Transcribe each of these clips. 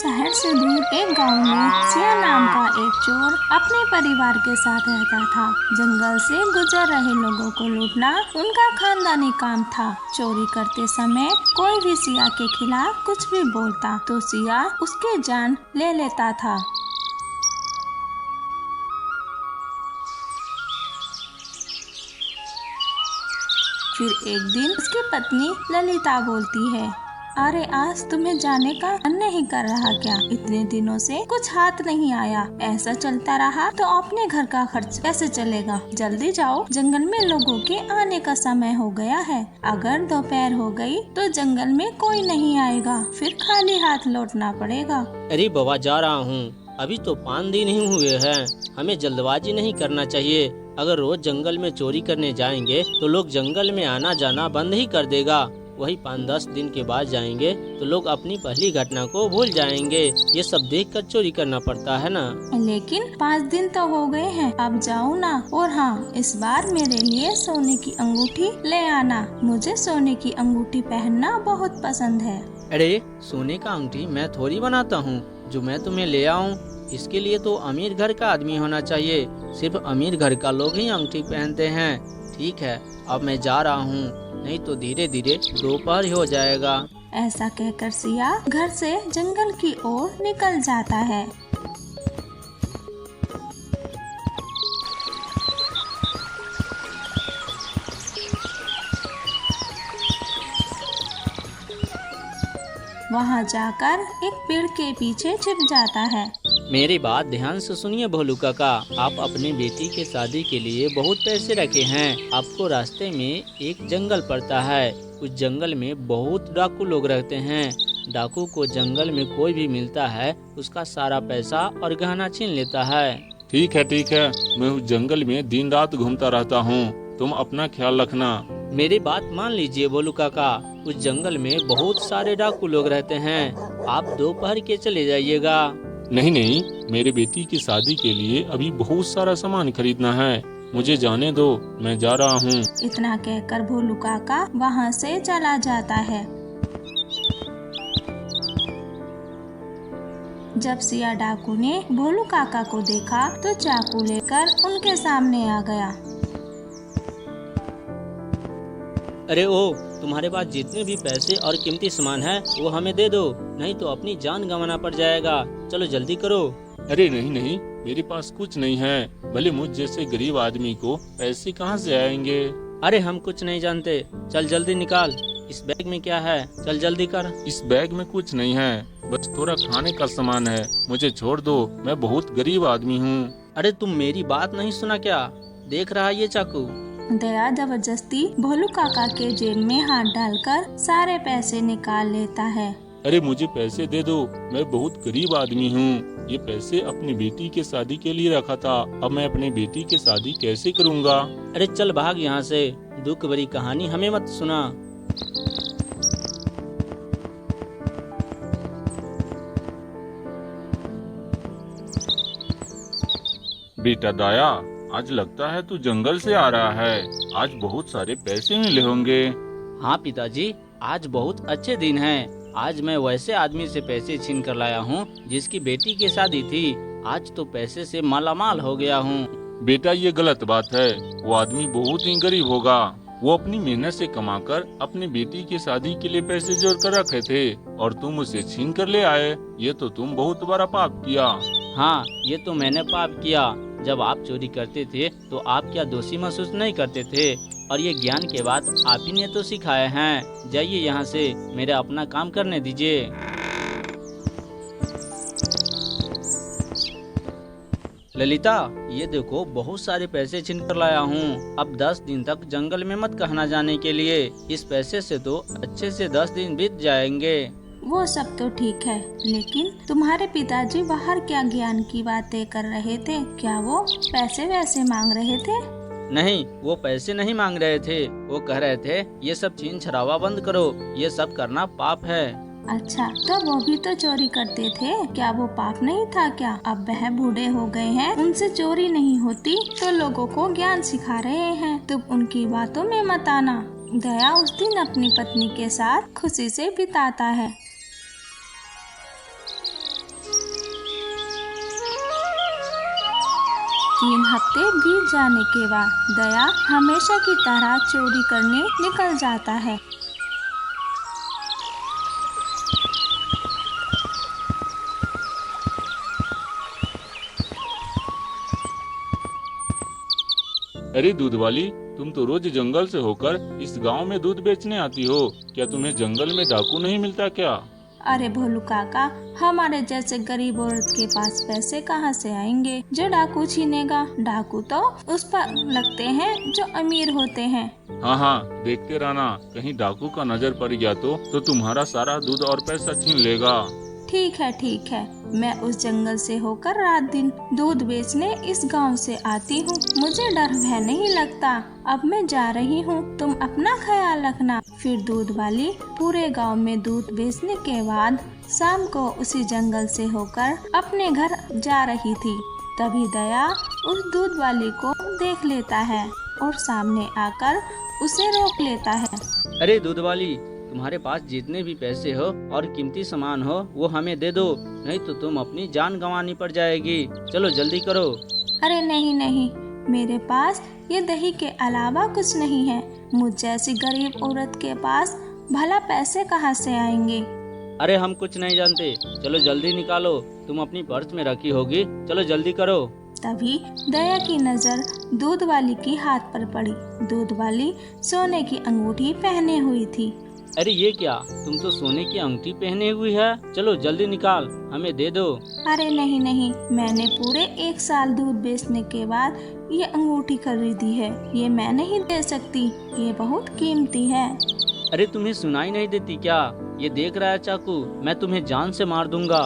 शहर से दूर एक गांव में सिया नाम का एक चोर अपने परिवार के साथ रहता था। जंगल से गुजर रहे लोगों को लूटना उनका खानदानी काम था। चोरी करते समय कोई भी सिया के खिलाफ कुछ भी बोलता तो सिया उसकी जान ले लेता था। फिर एक दिन उसकी पत्नी ललिता बोलती है, अरे आज तुम्हें जाने का मन नहीं कर रहा क्या? इतने दिनों से कुछ हाथ नहीं आया। ऐसा चलता रहा तो अपने घर का खर्च कैसे चलेगा? जल्दी जाओ, जंगल में लोगों के आने का समय हो गया है। अगर दोपहर हो गई तो जंगल में कोई नहीं आएगा, फिर खाली हाथ लौटना पड़ेगा। अरे बाबा, जा रहा हूँ, अभी तो 5 दिन ही हुए हैं। हमें जल्दबाजी नहीं करना चाहिए। अगर रोज जंगल में चोरी करने जाएंगे तो लोग जंगल में आना जाना बंद ही कर देगा। वही 5-10 दिन के बाद जाएंगे तो लोग अपनी पहली घटना को भूल जाएंगे। ये सब देखकर चोरी करना पड़ता है ना। लेकिन 5 दिन तो हो गए हैं, अब जाऊँ ना? और हाँ, इस बार मेरे लिए सोने की अंगूठी ले आना। मुझे सोने की अंगूठी पहनना बहुत पसंद है। अरे सोने का अंगूठी मैं थोड़ी बनाता हूँ जो मैं तुम्हें ले आऊँ। इसके लिए तो अमीर घर का आदमी होना चाहिए। सिर्फ अमीर घर का लोग ही अंगूठी पहनते हैं। ठीक है, अब मैं जा रहा हूँ, नहीं तो धीरे धीरे दोपहर हो जाएगा। ऐसा कहकर सिया घर से जंगल की ओर निकल जाता है। वहाँ जाकर एक पेड़ के पीछे छिप जाता है। मेरी बात ध्यान से सुनिए भोलू काका, आप अपने बेटी के शादी के लिए बहुत पैसे रखे हैं। आपको रास्ते में एक जंगल पड़ता है। उस जंगल में बहुत डाकू लोग रहते हैं। डाकू को जंगल में कोई भी मिलता है उसका सारा पैसा और गहना छीन लेता है। ठीक है, मैं उस जंगल में दिन रात घूमता रहता हूँ। तुम अपना ख्याल रखना। मेरी बात मान लीजिए भोलू काका, उस जंगल में बहुत सारे डाकू लोग रहते हैं। आप दोपहर के चले जाइएगा। नहीं, मेरे बेटी की शादी के लिए अभी बहुत सारा सामान खरीदना है। मुझे जाने दो, मैं जा रहा हूँ। इतना कहकर भोलू काका वहाँ से चला जाता है। जब सिया डाकू ने भोलू काका को देखा तो चाकू लेकर उनके सामने आ गया। अरे ओ, तुम्हारे पास जितने भी पैसे और कीमती सामान है वो हमें दे दो, नहीं तो अपनी जान गंवाना पड़ जाएगा। चलो जल्दी करो। अरे नहीं, मेरे पास कुछ नहीं है। भले मुझ जैसे गरीब आदमी को पैसे कहाँ से आएंगे? अरे हम कुछ नहीं जानते, चल जल्दी निकाल। इस बैग में क्या है? चल जल्दी कर। इस बैग में कुछ नहीं है, बस थोड़ा खाने का सामान है। मुझे छोड़ दो, मैं बहुत गरीब आदमी हूँ। अरे तुम मेरी बात नहीं सुना क्या? देख रहा है ये चाकू? दया जबरदस्ती भोलू काका के जेब में हाथ डालकर सारे पैसे निकाल लेता है। अरे मुझे पैसे दे दो, मैं बहुत गरीब आदमी हूँ। ये पैसे अपनी बेटी के शादी के लिए रखा था। अब मैं अपनी बेटी की शादी कैसे करूँगा? अरे चल भाग यहाँ से, दुख भरी कहानी हमें मत सुना। बेटा दया, आज लगता है तू जंगल से आ रहा है। आज बहुत सारे पैसे मिले होंगे। हाँ पिताजी, आज बहुत अच्छे दिन हैं। आज मैं वैसे आदमी से पैसे छीन कर लाया हूँ जिसकी बेटी की शादी थी। आज तो पैसे से मालामाल हो गया हूँ। बेटा ये गलत बात है। वो आदमी बहुत ही गरीब होगा। वो अपनी मेहनत से कमाकर अपनी बेटी की शादी के लिए पैसे जोड़ कर रखे थे और तुम उसे छीन कर ले आए। ये तो तुम बहुत बड़ा पाप किया। हाँ, ये तो मैंने पाप किया। जब आप चोरी करते थे तो आप क्या दोषी महसूस नहीं करते थे? और ये ज्ञान के बाद आप ही ने तो सिखाए हैं। जाइए यहाँ से, मेरे अपना काम करने दीजिए। ललिता, ये देखो बहुत सारे पैसे छीन कर लाया हूँ। अब 10 दिन तक जंगल में मत कहना जाने के लिए। इस पैसे से तो अच्छे से 10 दिन बीत जाएंगे। वो सब तो ठीक है, लेकिन तुम्हारे पिताजी बाहर क्या ज्ञान की बातें कर रहे थे? क्या वो पैसे वैसे मांग रहे थे? नहीं, वो पैसे नहीं मांग रहे थे। वो कह रहे थे ये सब छीन छरावा बंद करो, ये सब करना पाप है। अच्छा, तो वो भी तो चोरी करते थे, क्या वो पाप नहीं था क्या? अब वह बूढ़े हो गए हैं, उनसे चोरी नहीं होती तो लोगों को ज्ञान सिखा रहे हैं। तुम उनकी बातों में मत आना। दया उस दिन अपनी पत्नी के साथ खुशी से बिताता है। 3 हफ्ते बीत जाने के बाद दया हमेशा की तरह चोरी करने निकल जाता है। अरे दूध वाली, तुम तो रोज जंगल से होकर इस गांव में दूध बेचने आती हो। क्या तुम्हें जंगल में डाकू नहीं मिलता क्या? अरे भोलू काका, हमारे जैसे गरीब औरत के पास पैसे कहाँ से आएंगे जो डाकू छीनेगा। डाकू तो उस पर लगते हैं जो अमीर होते हैं। हाँ हाँ, देखते रहना, कहीं डाकू का नजर पड़ गया तो तुम्हारा सारा दूध और पैसा छीन लेगा। ठीक है, मैं उस जंगल से होकर रात दिन दूध बेचने इस गांव से आती हूँ। मुझे डर भय नहीं लगता। अब मैं जा रही हूँ, तुम अपना ख्याल रखना। फिर दूध वाली पूरे गांव में दूध बेचने के बाद शाम को उसी जंगल से होकर अपने घर जा रही थी। तभी दया उस दूध वाली को देख लेता है और सामने आकर उसे रोक लेता है। अरे दूध वाली, तुम्हारे पास जितने भी पैसे हो और कीमती सामान हो वो हमें दे दो, नहीं तो तुम अपनी जान गंवानी पड़ जाएगी। चलो जल्दी करो। अरे नहीं, मेरे पास ये दही के अलावा कुछ नहीं है। मुझ जैसी गरीब औरत के पास भला पैसे कहाँ से आएंगे? अरे हम कुछ नहीं जानते, चलो जल्दी निकालो, तुम अपनी पर्स में रखी होगी, चलो जल्दी करो। तभी दया की नजर दूध वाली की हाथ पर पड़ी। दूध वाली सोने की अंगूठी पहने हुई थी। अरे ये क्या, तुम तो सोने की अंगूठी पहने हुई है, चलो जल्दी निकाल, हमें दे दो। अरे नहीं, मैंने पूरे 1 साल दूध बेचने के बाद ये अंगूठी खरीदी है। ये मैं नहीं दे सकती, ये बहुत कीमती है। अरे तुम्हें सुनाई नहीं देती क्या? ये देख रहा है चाकू, मैं तुम्हें जान से मार दूंगा।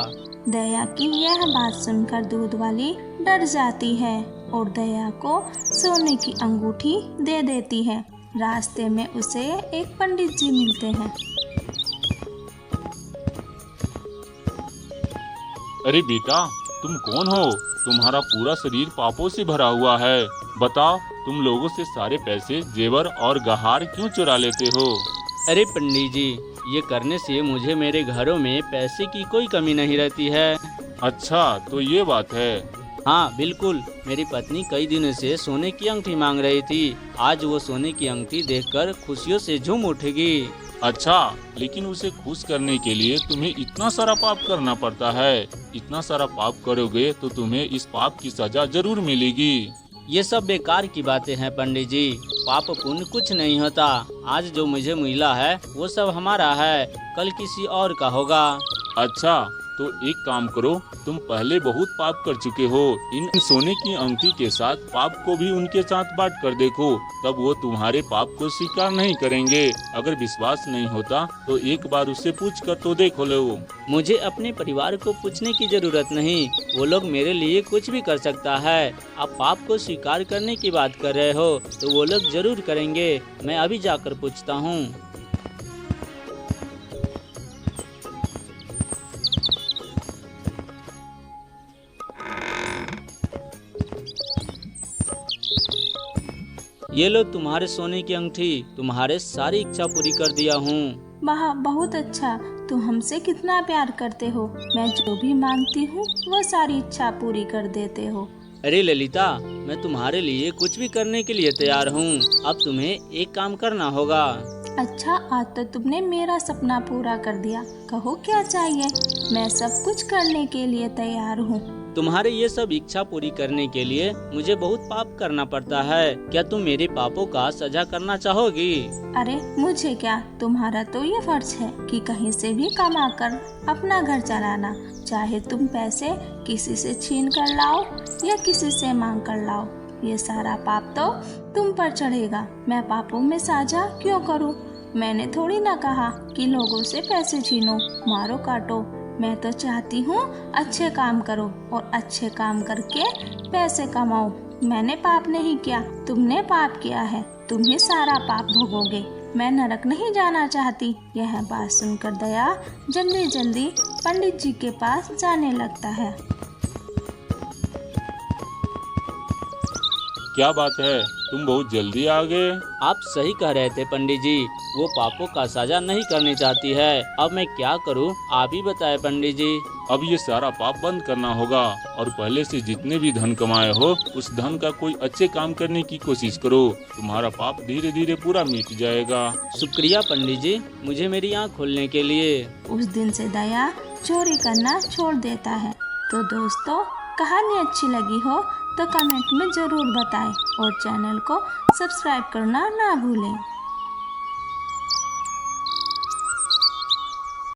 दया की यह बात सुनकर दूध वाली डर जाती है और दया को सोने की अंगूठी दे देती है। रास्ते में उसे एक पंडित जी मिलते हैं। अरे बेटा, तुम कौन हो? तुम्हारा पूरा शरीर पापों से भरा हुआ है। बताओ, तुम लोगों से सारे पैसे, जेवर और गहार क्यों चुरा लेते हो? अरे पंडित जी, ये करने से मुझे मेरे घरों में पैसे की कोई कमी नहीं रहती है। अच्छा, तो ये बात है। हाँ बिल्कुल, मेरी पत्नी कई दिनों से सोने की अंगूठी मांग रही थी। आज वो सोने की अंगूठी देखकर खुशियों से झूम उठेगी। अच्छा, लेकिन उसे खुश करने के लिए तुम्हें इतना सारा पाप करना पड़ता है। इतना सारा पाप करोगे तो तुम्हें इस पाप की सजा जरूर मिलेगी। ये सब बेकार की बातें हैं पंडित जी, पाप पुण्य कुछ नहीं होता। आज जो मुझे मिला है वो सब हमारा है, कल किसी और का होगा। अच्छा, तो एक काम करो, तुम पहले बहुत पाप कर चुके हो। इन सोने की अंगूठी के साथ पाप को भी उनके साथ बांट कर देखो, तब वो तुम्हारे पाप को स्वीकार नहीं करेंगे। अगर विश्वास नहीं होता तो एक बार उससे पूछ कर तो देखो लो। मुझे अपने परिवार को पूछने की जरूरत नहीं, वो लोग मेरे लिए कुछ भी कर सकता है। आप पाप को स्वीकार करने की बात कर रहे हो तो वो लोग जरूर करेंगे। मैं अभी जाकर पूछता हूँ। ये लो तुम्हारे सोने की अंगूठी, तुम्हारे सारी इच्छा पूरी कर दिया हूँ। वाह, बहुत अच्छा, तुम हमसे कितना प्यार करते हो। मैं जो भी मांगती हूँ वो सारी इच्छा पूरी कर देते हो। अरे ललिता, मैं तुम्हारे लिए कुछ भी करने के लिए तैयार हूँ। अब तुम्हें एक काम करना होगा। अच्छा, आज तो तुमने मेरा सपना पूरा कर दिया। कहो क्या चाहिए, मैं सब कुछ करने के लिए तैयार हूँ। तुम्हारे ये सब इच्छा पूरी करने के लिए मुझे बहुत पाप करना पड़ता है। क्या तुम मेरे पापों का सजा करना चाहोगी? अरे मुझे क्या, तुम्हारा तो ये फर्ज है कि कहीं से भी कमा कर अपना घर चलाना। चाहे तुम पैसे किसी से छीन कर लाओ या किसी से मांग कर लाओ, ये सारा पाप तो तुम पर चढ़ेगा। मैं पापों में साझा क्यों करूँ? मैंने थोड़ी ना कहा कि लोगों से पैसे छीनो, मारो काटो। मैं तो चाहती हूँ अच्छे काम करो और अच्छे काम करके पैसे कमाओ। मैंने पाप नहीं किया, तुमने पाप किया है। तुम ही सारा पाप भोगोगे। मैं नरक नहीं जाना चाहती। यह बात सुनकर दया जल्दी जल्दी पंडित जी के पास जाने लगता है। क्या बात है, तुम बहुत जल्दी आ गए। आप सही कह रहे थे पंडित जी, वो पापों का सजा नहीं करनी चाहती है। अब मैं क्या करूं, आप ही बताएं पंडित जी। अब ये सारा पाप बंद करना होगा और पहले से जितने भी धन कमाए हो उस धन का कोई अच्छे काम करने की कोशिश करो। तुम्हारा पाप धीरे धीरे पूरा मिट जाएगा। शुक्रिया पंडित जी, मुझे मेरी आँख खोलने के लिए। उस दिन से दया चोरी करना छोड़ देता है। तो दोस्तों, कहानी अच्छी लगी हो तो कमेंट में जरूर बताएं और चैनल को सब्सक्राइब करना ना भूलें।